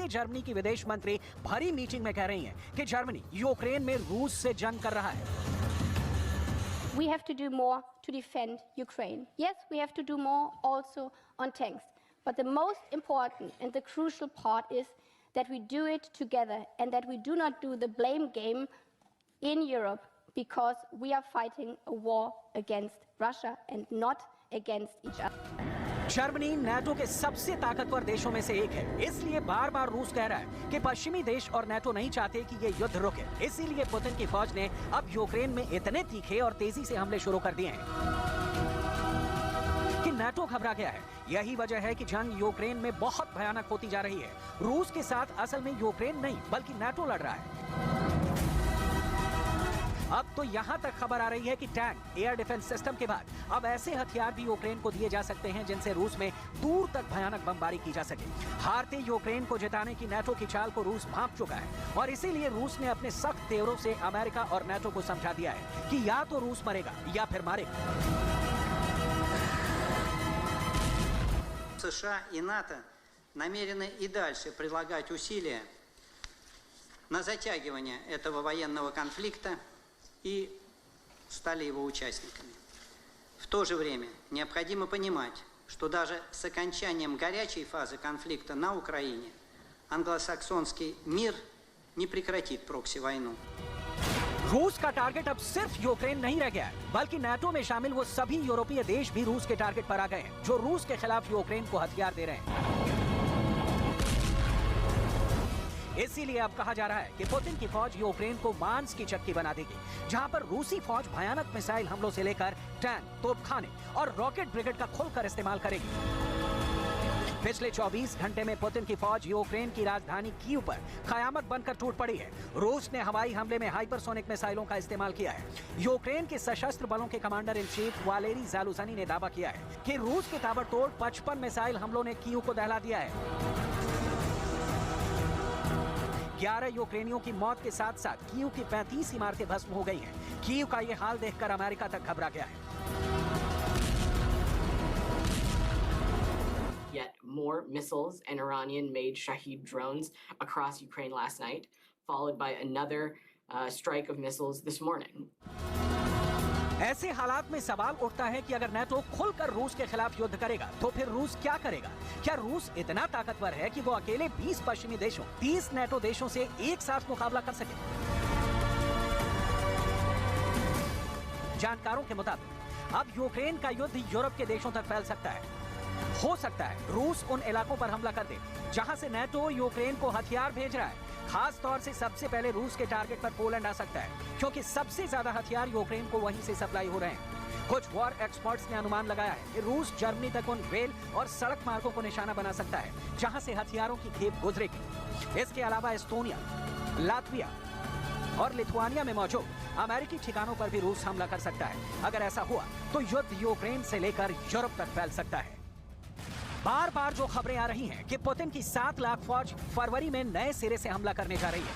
नाते जर्मनी की विदेश मंत्री भरी मीटिंग में कह रही हैं कि जर्मनी यूक्रेन में रूस से जंग कर रहा है। We have to do more to defend Ukraine. Yes, we have to do more also on tanks. But the most important and the crucial part is that we do it together and that we do not do the blame game in Europe, because we are fighting a war against Russia and not against each other. Germany NATO के सबसे ताकतवर देशों में से एक है, इसलिए बार बार रूस कह रहा है कि पश्चिमी देश और नाटो नहीं चाहते कि ये युद्ध रुके। इसीलिए पुतिन की फौज ने अब यूक्रेन में इतने तीखे और तेजी से हमले शुरू कर दिए हैं कि नाटो घबरा गया है। यही वजह है कि जंग यूक्रेन में बहुत भयानक होती जा रही है। रूस के साथ असल में यूक्रेन नहीं बल्कि नाटो लड़ रहा है। अब तो यहां तक खबर आ रही है कि टैंक, एयर डिफेंस सिस्टम के बाद अब ऐसे हथियार भी यूक्रेन को दिए जा सकते हैं जिनसे रूस में दूर तक भयानक बमबारी की जा सके। हारते यूक्रेन को जिताने की नाटो की चाल को रूस भांप चुका है और इसीलिए रूस ने अपने सख्त तेवरों से अमेरिका और नाटो को समझा दिया है कि या तो रूस मरेगा या फिर मारेगा। США и НАТО намерены и дальше прилагать усилия на затягивание этого военного конфликта и стали его участниками. В то же время необходимо понимать, что даже с окончанием горячей фазы конфликта на Украине англосаксонский мир не прекратит прокси-войну. रूस का टारगेट अब सिर्फ यूक्रेन नहीं रह गया है, बल्कि नाटो में शामिल वो सभी यूरोपीय देश भी रूस के टारगेट पर आ गए हैं जो रूस के खिलाफ यूक्रेन को हथियार दे रहे हैं। इसीलिए अब कहा जा रहा है कि पुतिन की फौज यूक्रेन को मांस की चक्की बना देगी, जहां पर रूसी फौज भयानक मिसाइल हमलों से लेकर टैंक, तोपखाने और रॉकेट ब्रिगेड का खुलकर इस्तेमाल करेगी। पिछले 24 घंटे में पुतिन की फौज यूक्रेन की राजधानी कीव पर कयामत बनकर टूट पड़ी है। रूस ने हवाई हमले में हाइपरसोनिक मिसाइलों का इस्तेमाल किया है। यूक्रेन के सशस्त्र बलों के कमांडर इन चीफ वालेरी ज़ालुझनी ने दावा किया है कि रूस के ताबड़तोड़ 55 मिसाइल हमलों ने कीव को दहला दिया है। 11 यूक्रेनियों की मौत के साथ साथ कीव की 35 इमारतें भस्म हो गई हैं। कीव का ये हाल देखकर अमेरिका तक घबरा गया है। Yet more missiles and Iranian-made Shahed drones across Ukraine last night, followed by another strike of missiles this morning. ऐसे हालात में सवाल उठता है कि अगर नाटो खुलकर रूस के खिलाफ युद्ध करेगा तो फिर रूस क्या करेगा? क्या रूस इतना ताकतवर है कि वो अकेले 20 पश्चिमी देशों, 30 नाटो देशों से एक साथ मुकाबला कर सके? जानकारों के मुताबिक अब यूक्रेन का युद्ध यूरोप के देशों तक फैल सकता है। हो सकता है रूस उन इलाकों पर हमला कर दे जहां से नाटो यूक्रेन को हथियार भेज रहा है। खास तौर से सबसे पहले रूस के टारगेट पर पोलैंड आ सकता है, क्योंकि सबसे ज्यादा हथियार यूक्रेन को वहीं से सप्लाई हो रहे हैं। कुछ वॉर एक्सपर्ट्स ने अनुमान लगाया है कि रूस जर्मनी तक उन रेल और सड़क मार्गों को निशाना बना सकता है जहां से हथियारों की खेप गुजरेगी। इसके अलावा एस्टोनिया, लातविया और लिथुआनिया में मौजूद अमेरिकी ठिकानों पर भी रूस हमला कर सकता है। अगर ऐसा हुआ तो युद्ध यूक्रेन से लेकर यूरोप तक फैल सकता है। बार बार जो खबरें आ रही हैं कि पुतिन की 7 लाख फौज फरवरी में नए सिरे से हमला करने जा रही है,